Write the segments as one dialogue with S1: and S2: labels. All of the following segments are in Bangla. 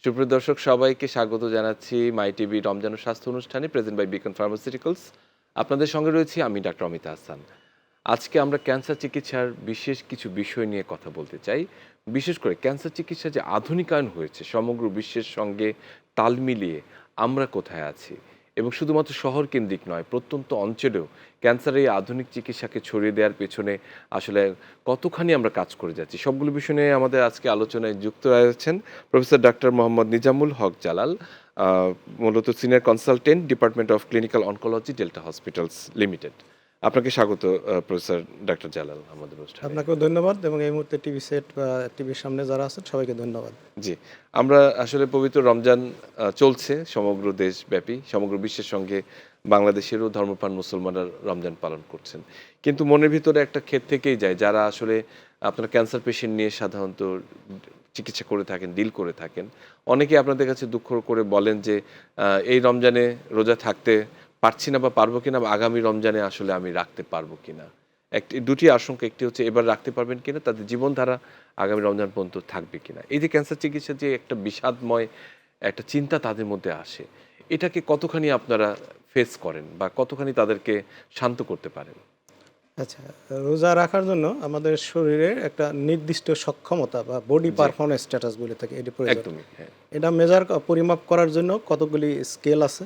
S1: সুপ্রিয় দর্শক সবাইকে স্বাগত জানাচ্ছি মাই টিভি রমজান ও স্বাস্থ্য অনুষ্ঠানে প্রেজেন্ট বাই বিকন ফার্মাসিউটিক্যালস। আপনাদের সঙ্গে রয়েছি আমি ডাক্তার অমিতা হাসান। আজকে আমরা ক্যান্সার চিকিৎসার বিশেষ কিছু বিষয় নিয়ে কথা বলতে চাই। বিশেষ করে ক্যান্সার চিকিৎসা যে আধুনিকায়ন হয়েছে সমগ্র বিশ্বের সঙ্গে তাল মিলিয়ে আমরা কোথায় আছি, এবং শুধুমাত্র শহর কেন্দ্রিক নয়, প্রত্যন্ত অঞ্চলেও ক্যান্সারের এই আধুনিক চিকিৎসাকে ছড়িয়ে দেওয়ার পেছনে আসলে কতখানি আমরা কাজ করে যাচ্ছি, সবগুলো বিষয় নিয়ে আমাদের আজকে আলোচনায় যুক্ত রয়েছেন প্রফেসর ডাক্তার মোহাম্মদ নিজামুল হক জালাল, মূলত senior consultant, department of clinical oncology, delta hospitals limited. আপনাকে স্বাগত প্রফেসর ডাক্তার জালাল আমাদের অনুষ্ঠানে।
S2: আপনাকেও ধন্যবাদ এবং এই মুহূর্তে টিভি সেট বা টিভির সামনে যারা আছেন সবাইকে ধন্যবাদ।
S1: জি, আমরা আসলে পবিত্র রমজান চলছে সমগ্র দেশব্যাপী, সমগ্র বিশ্বের সঙ্গে বাংলাদেশেরও ধর্মপ্রাণ মুসলমানরা রমজান পালন করছেন। কিন্তু মনের ভিতরে একটা ক্ষেত থেকেই যায়, যারা আসলে আপনার ক্যান্সার পেশেন্ট নিয়ে সাধারণত চিকিৎসা করে থাকেন, ডিল করে থাকেন, অনেকেই আপনাদের কাছে দুঃখ করে বলেন যে এই রমজানে রোজা থাকতে পারছি না বা পারবো কিনা, বা আগামী রমজানে আসলে আমি রাখতে পারবো কিনা। দুটি আশঙ্কা, একটি হচ্ছে এবার রাখতে পারবেন কিনা, তাদের জীবনধারা আগামী রমজান পর্যন্ত থাকবে কিনা। এই যে ক্যান্সার চিকিৎসা যে একটা বিষাদময় একটা চিন্তা তাদের মধ্যে আসে, এটাকে কতখানি আপনারা ফেস করেন বা কতখানি তাদেরকে শান্ত করতে পারেন?
S2: আচ্ছা, রোজা রাখার জন্য আমাদের শরীরের একটা নির্দিষ্ট সক্ষমতা বা বডি
S1: জি,
S2: পারফরম্যান্স স্ট্যাটাস বলে থাকে, এটি প্রয়োজন।
S1: একদমই, হ্যাঁ।
S2: এটা পরিমাপ করার জন্য কতগুলি স্কেল আছে।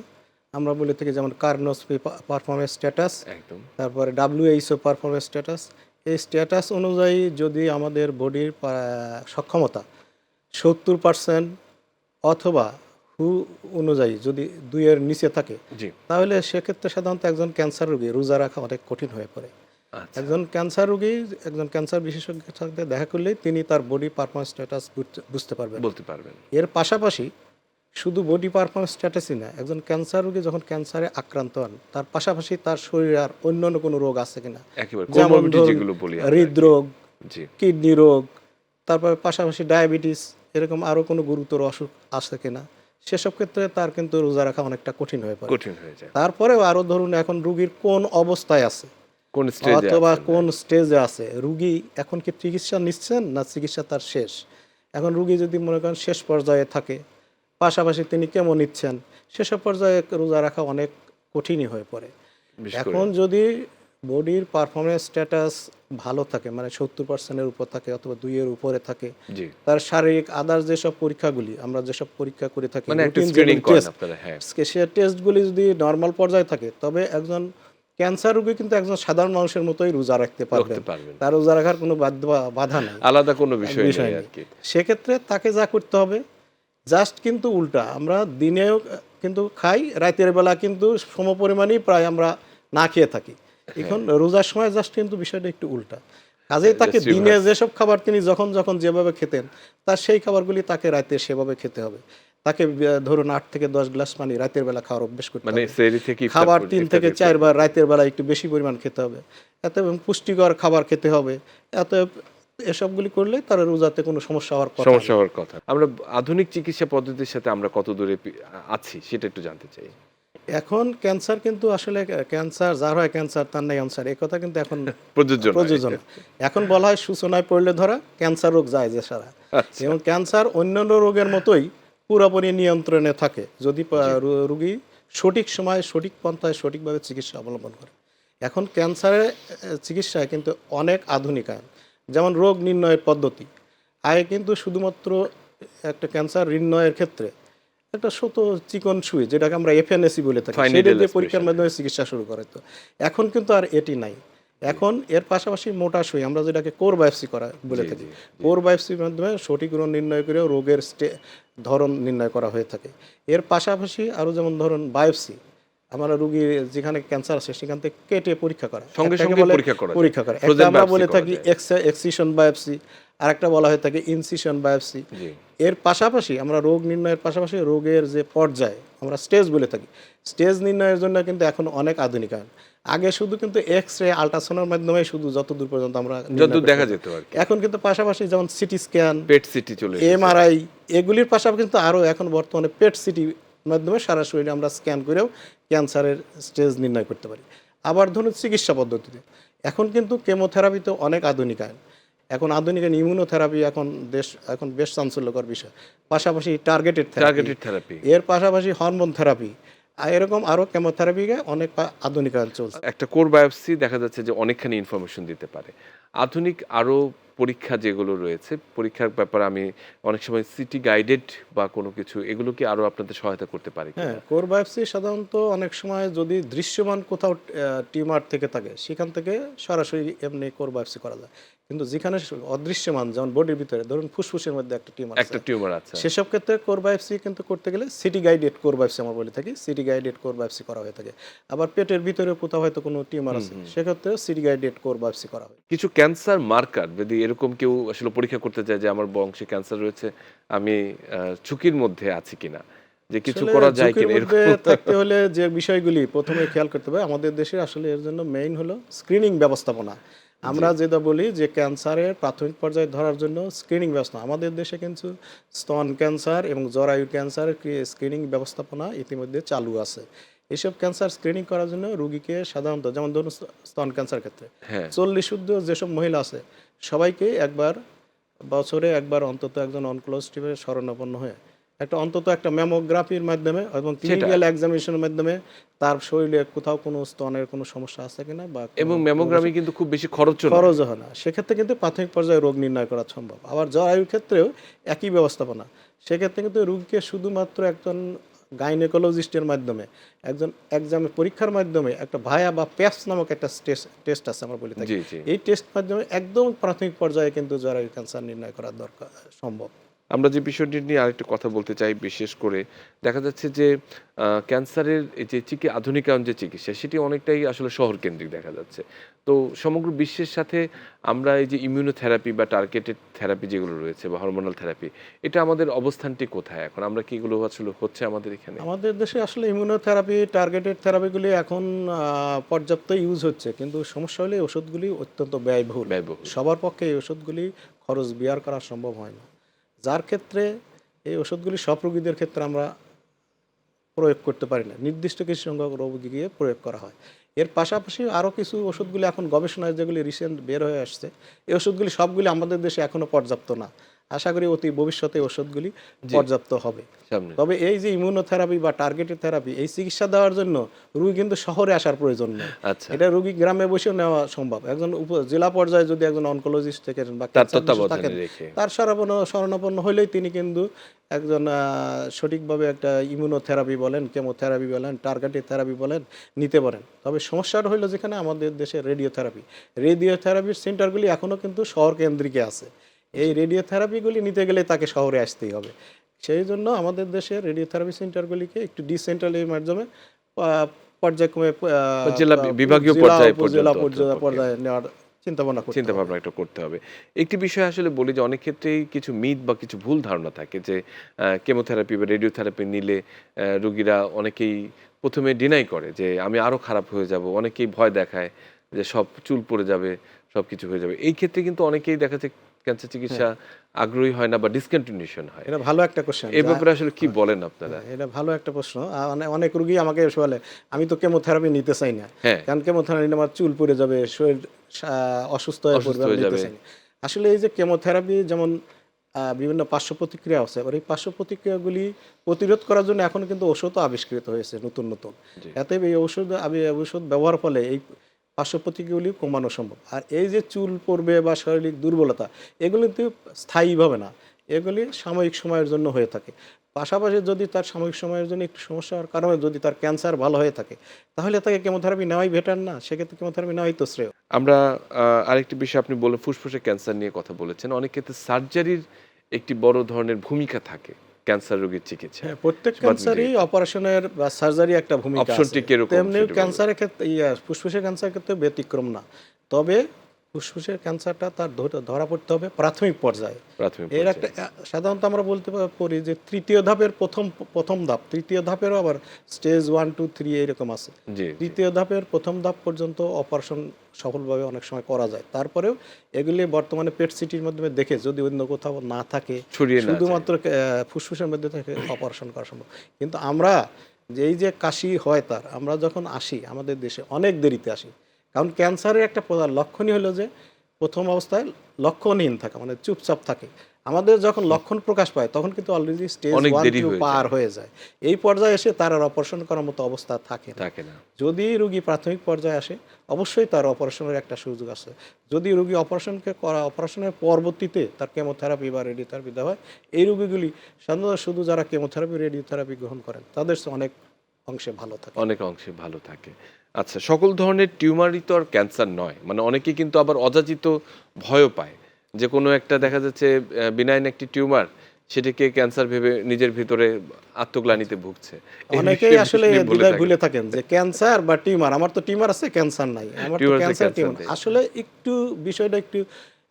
S2: আমরা বলে থাকি যেমন কার্নোসপি পারফরম্যান্স স্ট্যাটাস,
S1: একদম।
S2: তারপরে ডাব্লিউএইচও পারফরম্যান্স স্ট্যাটাস। এই স্ট্যাটাস অনুযায়ী যদি আমাদের বডির সক্ষমতা 70% অথবা হু অনুযায়ী যদি 2-এর নিচে থাকে,
S1: জি।
S2: তাহলে সেক্ষেত্রে সাধারণত একজন ক্যান্সার রোগী রোজা রাখা অনেক কঠিন হয়ে পড়ে।
S1: আচ্ছা।
S2: একজন ক্যান্সার রোগী একজন ক্যান্সার বিশেষজ্ঞের সাথে দেখা করলেই তিনি তার বডি পারফরম্যান্স স্ট্যাটাস বুঝতে পারবেন।
S1: বলতে পারবেন।
S2: এর পাশাপাশি শুধু বডি পারফরম্যান্স স্ট্যাটাসই না, একজন ক্যান্সার রোগী যখন ক্যান্সারে আক্রান্ত হন তার পাশাপাশি তার শরীরে আর অন্যান্য কোনো রোগ আছে কিনা,
S1: একেবারে
S2: যেমন
S1: কোমরবিটি
S2: ধরুন
S1: যেগুলো বলি আমরা।
S2: হৃদরোগ,
S1: জি।
S2: কিডনি রোগ, তারপরে পাশাপাশি ডায়াবেটিস, এরকম আরও কোনো গুরুতর অসুখ আছে কিনা, সেসব ক্ষেত্রে তার কিন্তু রোজা রাখা অনেকটা কঠিন হয়ে পড়ে।
S1: কঠিন হয়ে যায়।
S2: তারপরেও আরও ধরুন এখন রুগীর কোন অবস্থায় আছে
S1: কোন স্টেজে
S2: অথবা
S1: আছেন?
S2: কোন স্টেজে আছে, রুগী এখন কি চিকিৎসা নিচ্ছেন না চিকিৎসা তার শেষ। এখন রুগী যদি মনে করেন শেষ পর্যায়ে থাকে, পাশাপাশি তিনি কেমন নিচ্ছেন, সেসব পর্যায়ে রোজা রাখা অনেক কঠিনই হয়ে পড়ে।
S1: বিশেষ করে
S2: এখন যদি বডির পারফরমেন্স স্ট্যাটাস ভালো থাকে, মানে 70%-এর উপর থাকে অথবা 2-এর উপরে থাকে,
S1: জি,
S2: তার শারীরিক আদার্স যেসব পরীক্ষাগুলি আমরা যেসব পরীক্ষা করে থাকি,
S1: মানে একটা
S2: রুটিন
S1: স্ক্রিনিং
S2: যেগুলি
S1: করেন
S2: টেস্ট,
S1: আপনারা, হ্যাঁ।
S2: সে টেস্টগুলি যদি নর্মাল পর্যায়ে থাকে, তবে একজন ক্যান্সার রোগী কিন্তু একজন সাধারণ মানুষের মতোই রোজা রাখতে পারবেন।
S1: রাখতে পারবেন।
S2: তার রোজা রাখার কোনো বাধা নেই,
S1: আলাদা কোনো বিষয়
S2: বিষয়
S1: নেই
S2: নেই।
S1: আরকি।
S2: সেক্ষেত্রে তাকে যা করতে হবে, জাস্ট কিন্তু উল্টা, আমরা দিনেও কিন্তু খাই, রাতের বেলা কিন্তু সমপরিমাণেই প্রায় আমরা না খেয়ে থাকি। এখন রোজার সময় জাস্ট কিন্তু বিষয়টা একটু উল্টা। কাজেই তাকে
S1: Just
S2: দিনে
S1: reverse।
S2: যেসব খাবার তিনি যখন যখন যেভাবে খেতেন, তার সেই খাবারগুলি তাকে রাতে সেভাবে খেতে হবে। তাকে ধরুন 8 থেকে 10 গ্লাস পানি রাতের বেলা খাওয়ার অভ্যেস করতে
S1: মানে
S2: হবে।
S1: সেহরি থেকে ইফতার
S2: খাবার 3
S1: ইফতার
S2: থেকে
S1: ইফতার
S2: 4 বার রাতের বেলা একটু বেশি পরিমাণ খেতে হবে। এবং পুষ্টিকর খাবার খেতে হবে। এত এসবগুলি করলে তার রোজাতে কোনো সমস্যা হওয়ার কথা
S1: সমস্যা
S2: না।
S1: হওয়ার কথা। আমরা আধুনিক চিকিৎসা পদ্ধতির সাথে আমরা কত দূরে আছি সেটা একটু জানতে চাই।
S2: এখন ক্যান্সার কিন্তু আসলে ক্যান্সার যার হয় ক্যান্সার তার নাই আনসার, এই কথা কিন্তু এখন
S1: প্রযোজ্য নয়।
S2: প্রযোজ্য না। এখন বলা হয় সূচনায় পড়লে ধরা, ক্যান্সার রোগ যায় যে সারা।
S1: আচ্ছা।
S2: এবং ক্যান্সার অন্যান্য রোগের মতোই পুরোপুরি নিয়ন্ত্রণে থাকে যদি রোগী সঠিক সময়ে সঠিক পন্থায় সঠিকভাবে চিকিৎসা অবলম্বন করে। এখন ক্যান্সারের চিকিৎসায় কিন্তু অনেক আধুনিকায়ন, যেমন রোগ নির্ণয়ের পদ্ধতি। আগে কিন্তু শুধুমাত্র একটা ক্যান্সার নির্ণয়ের ক্ষেত্রে একটা চিকন সুই, যেটাকে আমরা এফএনএসি বলে থাকি,
S1: Fine
S2: সেটা
S1: needle
S2: দিয়ে পরীক্ষার
S1: aspiration।
S2: মাধ্যমে চিকিৎসা শুরু করে। তো এখন কিন্তু আর এটি নাই। এখন এর পাশাপাশি মোটা সুই, আমরা যেটাকে কোর বায়োপসি করা বলে
S1: জি,
S2: থাকি,
S1: জি, জি।
S2: কোর বায়োপসির মাধ্যমে সঠিক রোগ নির্ণয় করে রোগের ধরন নির্ণয় করা হয়ে থাকে। এর পাশাপাশি আরও যেমন ধরুন বায়োপসি, আমরা রোগী যেখানে ক্যান্সার আছে সেখান থেকে কেটে পরীক্ষা করা,
S1: সঙ্গে
S2: একটাকে
S1: সঙ্গে
S2: বলে
S1: পরীক্ষা করা যায়।
S2: পরীক্ষা করা, একটা
S1: ফ্রোজেন
S2: আমরা
S1: বায়োপসি
S2: বলে
S1: করা
S2: থাকি
S1: যায়।
S2: এক্সিশন বায়োপসি, আর একটা বলা হয়ে থাকে ইনসিশন বায়োপসি।
S1: জি।
S2: এর পাশাপাশি আমরা রোগ নির্ণয়ের পাশাপাশি রোগের যে পর্যায় আমরা স্টেজ বলে থাকি, স্টেজ নির্ণয়ের জন্য কিন্তু এখন অনেক আধুনিকায়ন। আগে শুধু কিন্তু এক্স রে আল্ট্রাসাউন্ডের মাধ্যমে শুধু যতদূর পর্যন্ত আমরা নির্ণয়
S1: যতদূর
S2: করতে
S1: দেখা
S2: পারি।
S1: যেত আরকি।
S2: এখন কিন্তু পাশাপাশি যেমন সিটি স্ক্যান,
S1: পেট সিটি চলে এসেছে।
S2: এমআরআই, এগুলির পাশাপাশি কিন্তু আরও এখন বর্তমানে পেট সিটি মাধ্যমে সারা শরীরে আমরা স্ক্যান করেও ক্যান্সারের স্টেজ নির্ণয় করতে পারি। আবার ধরুন চিকিৎসা পদ্ধতিতে এখন কিন্তু কেমোথেরাপিতে অনেক আধুনিকায়ন। এখন আধুনিক ইমিউনোথেরাপি এখন বেশ চাঞ্চল্যকর বিষয়। পাশাপাশি টার্গেটেড
S1: থেরাপি,
S2: এর পাশাপাশি হরমোন থেরাপি, আর এরকম আরও কেমোথেরাপিকে অনেক আধুনিকায়ন চলছে।
S1: একটা কোর বায়োপসি দেখা যাচ্ছে যে অনেকখানি ইনফরমেশন দিতে পারে। আধুনিক আরো পরীক্ষা যেগুলো রয়েছে, পরীক্ষার ব্যাপারে আমি অনেক সময় সিটি গাইডেড বা কোনো কিছু এগুলো কি আরো আপনাদের সহায়তা করতে পারে
S2: হ্যাঁ,
S1: কিনা?
S2: কোর বায়োপসি সাধারণত অনেক সময় যদি দৃশ্যমান কোথাও টিউমার থেকে থাকে সেখান থেকে সরাসরি এমনি কোর বায়োপসি করা যায়। কিন্তু যেখানে অদৃশ্যমান, যেমন বডির ভিতরে ধরুন ফুসফুসের মধ্যে একটা টিউমার আছে,
S1: একটা টিউমার আছে।
S2: সেসব ক্ষেত্রে কোর বায়োপসি কিন্তু করতে গেলে সিটি গাইডেড কোর বায়োপসি আমরা বলে থাকি, সিটি গাইডেড কোর বায়োপসি করা হয়ে থাকে। আবার পেটের ভিতরে কোথাও হয়তো কোনো টিউমার আছে, সেক্ষেত্রে সিটি গাইডেড কোর বায়োপসি করা হয়।
S1: কিছু ক্যান্সার মার্কার যদি এরকম কেউ আসলে পরীক্ষা করতে চায় যে আমার বংশে ক্যান্সার রয়েছে, আমি ঝুঁকির মধ্যে আছি কিনা, যে কিছু
S2: আসলে
S1: করা যায়
S2: ঝুঁকির
S1: কিনা
S2: মধ্যে
S1: এরকম?
S2: থাকতে হলে যে বিষয়গুলি প্রথমে খেয়াল করতে হবে, আমাদের দেশে আসলে এর জন্য মেইন হলো স্ক্রিনিং ব্যবস্থাপনা। আমরা যেটা বলি যে ক্যান্সারের প্রাথমিক পর্যায়ে ধরার জন্য স্ক্রিনিং ব্যবস্থা, আমাদের দেশে কিন্তু স্তন ক্যান্সার এবং জরায়ু ক্যান্সারের স্ক্রিনিং ব্যবস্থাপনা ইতিমধ্যে চালু আছে। এসব ক্যান্সার স্ক্রিনিং করার জন্য রুগীকে সাধারণত, যেমন ধরুন স্তন ক্যান্সার ক্ষেত্রে
S1: হ্যাঁ,
S2: 40 ঊর্ধ্ব যেসব মহিলা আছে সবাইকে বছরে একবার অন্তত একজন অনকোলজিস্টের শরণাপন্ন হয়ে অন্তত একটা ম্যামোগ্রাফির মাধ্যমে এবং ক্লিনিক্যাল এক্সামিনেশনের মাধ্যমে তার শরীরে কোথাও কোনো স্তনের কোনো সমস্যা আছে কিনা বা
S1: এবং ম্যামোগ্রামে কিন্তু খুব বেশি খরচও না।
S2: খরচ হয় না, সেক্ষেত্রে কিন্তু প্রাথমিক পর্যায়ে রোগ নির্ণয় করা সম্ভব। আবার জরায়ুর ক্ষেত্রেও একই ব্যবস্থাপনা, সেক্ষেত্রে কিন্তু রোগীকে শুধুমাত্র একজন গাইনোকোলজিস্টের মাধ্যমে পরীক্ষার মাধ্যমে একটা ভায়া বা প্যাপস নামক একটা টেস্ট আছে আমরা বলে থাকি,
S1: জি, জি।
S2: এই টেস্ট মাধ্যমে একদম প্রাথমিক পর্যায়ে কিন্তু জরায়ু ক্যান্সার নির্ণয় করা দরকার সম্ভব।
S1: আমরা যে বিষয়টি নিয়ে আরেকটু কথা বলতে চাই, বিশেষ করে দেখা যাচ্ছে যে ক্যান্সারের এই যে আধুনিকায়ন যে চিকিৎসা, সেটি অনেকটাই আসলে শহরকেন্দ্রিক দেখা যাচ্ছে। তো সমগ্র বিশ্বের সাথে আমরা এই যে ইমিউনোথেরাপি বা টার্গেটেড থেরাপি যেগুলো রয়েছে বা হরমোনাল থেরাপি, এটা আমাদের অবস্থানটি কোথায় এখন? আমরা কি এগুলো আসলে হচ্ছে আমাদের এখানে?
S2: আমাদের দেশে আসলে ইমিউনোথেরাপি, টার্গেটেড থেরাপিগুলি এখন পর্যাপ্ত ইউজ হচ্ছে, কিন্তু সমস্যা হলে ওষুধগুলি অত্যন্ত ব্যয়বহুল।
S1: ব্যয়বহুল।
S2: সবার পক্ষে এই ওষুধগুলি খরচ বিয়ার করা সম্ভব হয় না, যার ক্ষেত্রে এই ওষুধগুলি সব রোগীদের ক্ষেত্রে আমরা প্রয়োগ করতে পারি না, নির্দিষ্ট কিছু সংখ্যক রোগী গিয়ে প্রয়োগ করা হয়। এর পাশাপাশি আরও কিছু ওষুধগুলি এখন গবেষণায় যেগুলি রিসেন্ট বের হয়ে আসছে, এই ওষুধগুলি সবগুলি আমাদের দেশে এখনও পর্যাপ্ত না। আশা করি অতি ভবিষ্যতে ওষুধগুলি পর্যাপ্ত হবে।
S1: সামনে
S2: তবে এই যে ইমিউনোথেরাপি বা টার্গেটেড থেরাপি, এই চিকিৎসা দেওয়ার জন্য রোগী কিন্তু শহরে আসার প্রয়োজন নেই।
S1: আচ্ছা,
S2: এটা রোগী গ্রামে বসেও নেওয়া সম্ভব। একজন জেলা পর্যায়ে যদি একজন অনকোলজিস্ট থাকেন বা
S1: তার
S2: ক্যান্সার বিশেষজ্ঞ
S1: তত্ত্বাবধানে
S2: থাকেন,
S1: রেখে।
S2: তার শরণাপন্ন হলেই তিনি কিন্তু একজন সঠিকভাবে একটা ইমিউনোথেরাপি বলেন, কেমোথেরাপি বলেন, টার্গেটেড থেরাপি বলেন, নিতে পারেন। তবে সমস্যাটা হলো যেখানে আমাদের দেশে রেডিওথেরাপির সেন্টারগুলি এখনও কিন্তু শহর কেন্দ্রিকে আছে। এই রেডিওথেরাপিগুলি নিতে গেলে তাকে শহরে আসতেই হবে। সেই জন্য আমাদের দেশের রেডিওথেরাপি সেন্টারগুলিকে একটু ডিসেন্ট্রালের মাধ্যমে পর্যায়ক্রমে
S1: বা জেলা বিভাগীয়
S2: জেলা,
S1: পর্যায়ে
S2: উপজেলা
S1: পর্যন্ত
S2: পর্যায়ে নেওয়ার চিন্তাভাবনা করতে
S1: চিন্তা
S2: হবে।
S1: ভাবনা একটা করতে হবে। একটি বিষয় আসলে বলি যে অনেক ক্ষেত্রেই কিছু মিথ বা কিছু ভুল ধারণা থাকে যে কেমোথেরাপি বা রেডিওথেরাপি নিলে রোগীরা অনেকেই ১ম এ ডিনাই করে যে আমি আরো খারাপ হয়ে যাব। অনেকেই ভয় দেখায় যে সব চুল পড়ে যাবে, সবকিছু হয়ে যাবে। এই ক্ষেত্রে কিন্তু অনেকেই দেখা যাচ্ছে ক্যান্সার চিকিৎসা আগ্রহী হয় না বা ডিসকন্টিনিউশন হয়।
S2: এটা ভালো একটা কোশ্চেন।
S1: এই ব্যাপারে আসলে কি বলেন আপনারা?
S2: এটা ভালো একটা প্রশ্ন। অনেক রোগী আমাকে এসে বলে, আমি তো কেমোথেরাপি নিতে চাই না,
S1: হ্যাঁ,
S2: কারণ কেমোথেরাপি নিলে আমার চুল পড়ে যাবে, শরীর অসুস্থ হয়ে
S1: অসুস্থ
S2: পড়বে, আমি
S1: হয়ে
S2: নিতে
S1: যাবে।
S2: চাই না। আসলে এই যে কেমোথেরাপি যেমন বিভিন্ন পার্শ্ব প্রতিক্রিয়া আছে, আর এই পার্শ্ব প্রতিক্রিয়াগুলি প্রতিরোধ করার জন্য এখন কিন্তু ওষুধও আবিষ্কৃত হয়েছে নতুন নতুন।
S1: জি।
S2: এতে এই ওষুধ ব্যবহার ফলে এই পার্শ্ব প্রতিক্রিয়াগুলি কমানো সম্ভব। আর এই যে চুল পড়বে বা শারীরিক দুর্বলতা, এগুলি কিন্তু স্থায়ীভাবে না, এগুলি সাময়িক সময়ের জন্য হয়ে থাকে। পাশাপাশি যদি তার সাময়িক সময়ের জন্য একটু সমস্যার কারণে যদি তার ক্যান্সার ভালো হয়ে থাকে, তাহলে তাকে কেমোথেরাপি নেওয়াই বেটার না? সেক্ষেত্রে কেমোথেরাপি নেওয়াই তো শ্রেয়।
S1: আমরা আরেকটি বিষয় আপনি বললেন ফুসফুসের ক্যান্সার নিয়ে কথা বলেছেন। অনেক ক্ষেত্রে সার্জারির একটি বড় ধরনের ভূমিকা থাকে ক্যান্সার রোগীর চিকিৎসায়।
S2: হ্যাঁ, প্রত্যেক
S1: বা
S2: ক্যান্সারই অপারেশনের বা সার্জারি একটা ভূমিকা আছে।
S1: অপশনটি কিরকম
S2: তেমনি
S1: সেটা বলবেন?
S2: ক্যান্সারের ক্ষেত্রে ফুসফুসের ক্যান্সারের ক্ষেত্রে ব্যতিক্রম না। তবে ফুসফুসের ক্যান্সারটা তার ধরা পড়তে হবে প্রাথমিক পর্যায়ে।
S1: প্রাথমিক
S2: এর একটা
S1: পর্যায়ে।
S2: সাধারণত আমরা বলতে পারি যে তৃতীয় ধাপের প্রথম ধাপ, তৃতীয় ধাপেরও আবার স্টেজ 1, 2, 3 এরকম আছে।
S1: জি, জি।
S2: তৃতীয় ধাপের প্রথম ধাপ পর্যন্ত অপারেশন সফলভাবে অনেক সময় করা যায়। তারপরেও এগুলি বর্তমানে পেট সিটির মাধ্যমে দেখে যদি অন্য কোথাও না থাকে,
S1: ছড়িয়ে না যায়।
S2: শুধুমাত্র ফুসফুসের মধ্যে থেকে অপারেশন করা সম্ভব। কিন্তু আমরা যে এই যে কাশি হয় আমরা যখন আসি আমাদের দেশে অনেক দেরিতে আসি, কারণ ক্যান্সারের একটা প্রধান লক্ষণই হলো যে প্রথম অবস্থায় লক্ষণহীন থাকে, মানে চুপচাপ থাকে। আমাদের যখন লক্ষণ প্রকাশ পায় তখন কিন্তু অলরেডি স্টেজ
S1: অনেক
S2: 1
S1: দেরি
S2: 2
S1: হয়ে
S2: পার
S1: যায়।
S2: হয়ে যায়। এই পর্যায়ে এসে তার আর অপারেশন করার মতো অবস্থা থাকে না।
S1: থাকে না।
S2: যদি রোগী প্রাথমিক পর্যায়ে আসে অবশ্যই তার অপারেশনের একটা সুযোগ আছে। যদি রোগী অপারেশনের পরবর্তীতে তার কেমোথেরাপি বা রেডিওথেরাপি দেওয়া হয়, এই রোগীগুলি সাধারণত শুধু যারা কেমোথেরাপি রেডিওথেরাপি গ্রহণ করেন তাদের চেয়ে অনেক অংশে ভালো থাকে।
S1: অনেক অংশে ভালো থাকে। আচ্ছা, সকল ধরনের টিউমারই তো আর ক্যান্সার নয়। মানে অনেকে কিন্তু আবার অযাচিত ভয়ও পায়। যে কোনো একটা দেখা যাচ্ছে বিনাইন একটি টিউমার, সেটাকে ক্যান্সার ভেবে নিজের ভিতরে আত্মগ্লানিতে ভুগছে। এই
S2: অনেকেই
S1: বিষয়ে
S2: আসলে
S1: নিয়ে বলে
S2: দ্বিধায়
S1: থাকেন।
S2: ভুলে থাকেন যে ক্যান্সার বা টিউমার, আমার তো টিউমার আছে ক্যান্সার নাই, আমার তো
S1: টিউমার আছে,
S2: ক্যান্সার
S1: ক্যান্সার
S2: টিউমার।
S1: নেই।
S2: আসলে একটু বিষয়টা একটু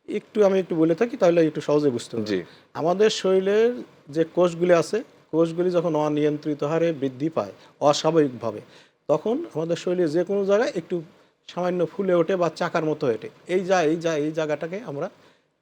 S2: একটু আমি একটু বলে থাকি তাহলে একটু সহজে বুঝতে
S1: জি,
S2: পারবেন। আমাদের শরীরের যে কোষগুলি আছে, কোষগুলি যখন অনিয়ন্ত্রিত হারে বৃদ্ধি পায় অস্বাভাবিকভাবে, তখন আমাদের শরীরে যে কোনো জায়গায় একটু সামান্য ফুলে ওঠে বা চাকার মতো ওঠে, এই জায়গাটাকে আমরা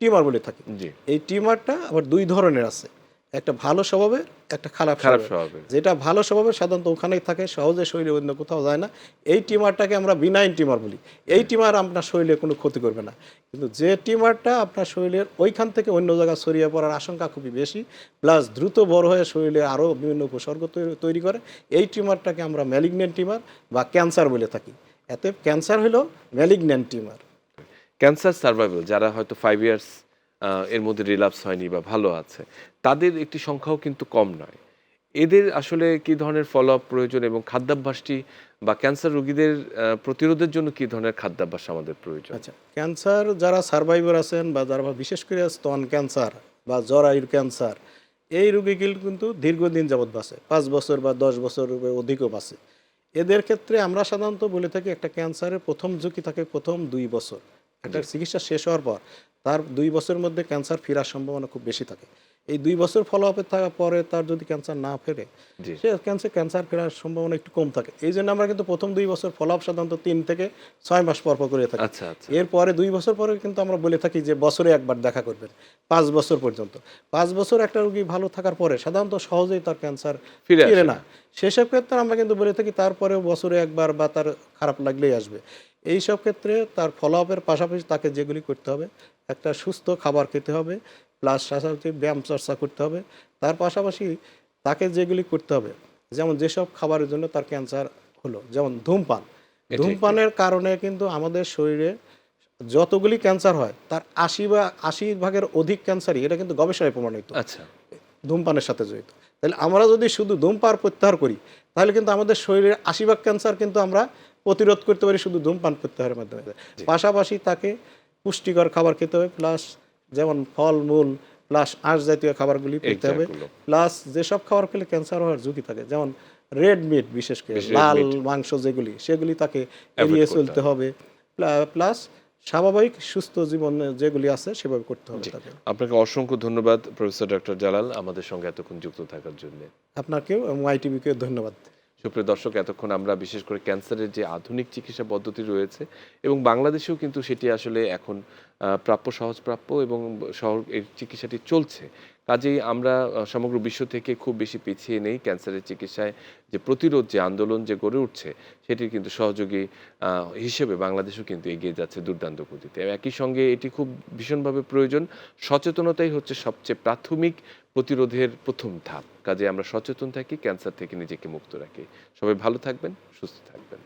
S2: টিউমার বলে থাকি।
S1: জি।
S2: এই টিউমারটা আবার দুই ধরনের আছে, একটা ভালো স্বভাবের, একটা খারাপ
S1: খারাপ
S2: স্বভাবের।
S1: স্বভাবের।
S2: যেটা ভালো স্বভাবের সাধারণত ওখানেই থাকে, সহজে শরীরে অন্য কোথাও যায় না। এই টিউমারটাকে আমরা বিনাইন টিউমার বলি। এই টিউমার আপনার শরীরে কোনো ক্ষতি করবে না। কিন্তু যে টিউমারটা আপনার শরীরের ওইখান থেকে অন্য জায়গায় ছড়িয়ে পড়ার আশঙ্কা খুবই বেশি, প্লাস দ্রুত বড় হয়ে শরীরে আরও বিভিন্ন উপসর্গ তৈরি করে, এই টিউমারটাকে আমরা ম্যালিগন্যান্ট টিউমার বা ক্যান্সার বলে থাকি। এতে ক্যান্সার হলো ম্যালিগন্যান্ট টিউমার।
S1: ক্যান্সার সার্ভাইভাল যারা হয়তো 5 ইয়ার্স এর মধ্যে রিল্যাপস হয়নি বা ভালো আছে, তাদের একটি সংখ্যাও কিন্তু কম নয়। এদের আসলে কি ধরনের ফলো আপ প্রয়োজন এবং খাদ্যাভ্যাসটি বা ক্যান্সার রোগীদের প্রতিরোধের জন্য কি ধরনের খাদ্যাভ্যাস আমাদের প্রয়োজন?
S2: আচ্ছা, ক্যান্সার যারা সার্ভাইভার আছেন বা যারা বিশেষ করে স্তন ক্যান্সার বা জরায়ুর ক্যান্সার, এই রোগীগুলো কিন্তু দীর্ঘদিন যাবৎ বাঁচে, 5 বছর বা 10 বছর অধিকও বাঁচে। এদের ক্ষেত্রে আমরা সাধারণত বলে থাকি একটা ক্যান্সারের প্রথম ঝুঁকি থাকে প্রথম 2 বছর। একটা
S1: জি,
S2: চিকিৎসা শেষ হওয়ার পর তার 2 বছরের মধ্যে ক্যান্সার ফেরার সম্ভাবনা খুব বেশি থাকে। এই 2 বছর ফলো আপে থাকার পরে তার যদি ক্যান্সার না ফেরে,
S1: জি।
S2: সে ক্যান্সার ফেরার সম্ভাবনা একটু কম থাকে। এই জন্য আমরা কিন্তু প্রথম 2 বছর ফলো আপ সাধারণত 3 থেকে 6 মাস পর পর করে থাকি।
S1: আচ্ছা, আচ্ছা।
S2: এরপরে 2 বছর পরে কিন্তু আমরা বলে থাকি যে বছরে একবার দেখা করবেন, 5 বছর পর্যন্ত। 5 বছর একটা রোগী ভালো থাকার পরে সাধারণত সহজেই তার ক্যান্সার
S1: ফিরে
S2: ফিরে
S1: আসে
S2: না।
S1: না।
S2: সেসব ক্ষেত্রে আমরা কিন্তু বলে থাকি তারপরেও বছরে একবার বা তার খারাপ লাগলেই আসবে। এইসব ক্ষেত্রে তার ফলো আপের পাশাপাশি তাকে যেগুলি করতে হবে, একটা সুস্থ খাবার খেতে হবে, প্লাস সাথে ব্যায়াম চর্চা করতে হবে। তার পাশাপাশি তাকে যেগুলি করতে হবে, যেমন যেসব খাবারের জন্য তার ক্যান্সার হলো, যেমন ধূমপান।
S1: এটি একটি।
S2: ধূমপানের কারণে কিন্তু আমাদের শরীরে যতগুলি ক্যান্সার হয় তার ৮০ ভাগের অধিক ক্যান্সারই, এটা কিন্তু গবেষণায় প্রমাণিত,
S1: আচ্ছা।
S2: ধূমপানের সাথে জড়িত। তাহলে আমরা যদি শুধু ধূমপান প্রত্যাহার করি তাহলে কিন্তু আমাদের শরীরের ৮০ ভাগ ক্যান্সার কিন্তু আমরা প্রতিরোধ করতে পারি শুধু ধূমপান প্রত্যাহারের মাধ্যমে।
S1: জি।
S2: পাশাপাশি তাকে পুষ্টিকর খাবার খেতে হবে, প্লাস যেমন ফলমূল, প্লাস আঁশ জাতীয় খাবারগুলি
S1: এই
S2: খেতে হবে,
S1: জাগুলো।
S2: প্লাস যেসব খাবার খেলে ক্যান্সার হওয়ার ঝুঁকি থাকে, যেমন রেড মিট, বিশেষ করে
S1: বেশি রেড
S2: লাল
S1: মিট
S2: মাংস যেগুলি, সেগুলি তাকে
S1: এভয়েড
S2: এড়িয়ে
S1: করতে
S2: চলতে
S1: হবে।
S2: হবে। প্লাস স্বাভাবিক সুস্থ জীবন যেগুলি আছে সেভাবে করতে হবে
S1: জি।
S2: তাকে।
S1: আপনাকে অসংখ্য ধন্যবাদ প্রফেসর ডক্টর জালাল আমাদের সঙ্গে এতক্ষণ যুক্ত থাকার জন্য।
S2: আপনাকেও এবং আইটিভিকেও ধন্যবাদ।
S1: সুপ্রিয় দর্শক, এতক্ষণ আমরা বিশেষ করে ক্যান্সারের যে আধুনিক চিকিৎসা পদ্ধতি রয়েছে এবং বাংলাদেশেও কিন্তু সেটি আসলে এখন প্রাপ্য, সহজপ্রাপ্য এবং এর চিকিৎসাটি চলছে। কাজেই আমরা সমগ্র বিশ্ব থেকে খুব বেশি পিছিয়ে নেই। ক্যান্সারের চিকিৎসায় যে প্রতিরোধ, যে আন্দোলন যে গড়ে উঠছে, সেটির কিন্তু সহযোগী হিসেবে বাংলাদেশও কিন্তু এগিয়ে যাচ্ছে দুর্দান্ত গতিতে। একই সঙ্গে এটি খুব ভীষণভাবে প্রয়োজন। সচেতনতাই হচ্ছে সবচেয়ে প্রাথমিক প্রতিরোধের প্রথম ধাপ। কাজে আমরা সচেতন থাকি, ক্যান্সার থেকে নিজেকে মুক্ত রাখি। সবাই ভালো থাকবেন, সুস্থ থাকবেন।